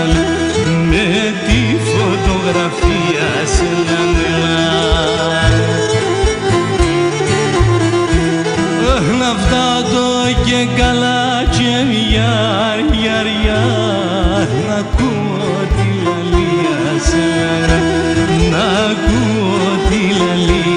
βάλει με τη φωτογραφία σε ένα μελάνι. Να φτάτω και καλά και γιαρ, να ακούω τη λαλία σε, να ακούω τη λαλία.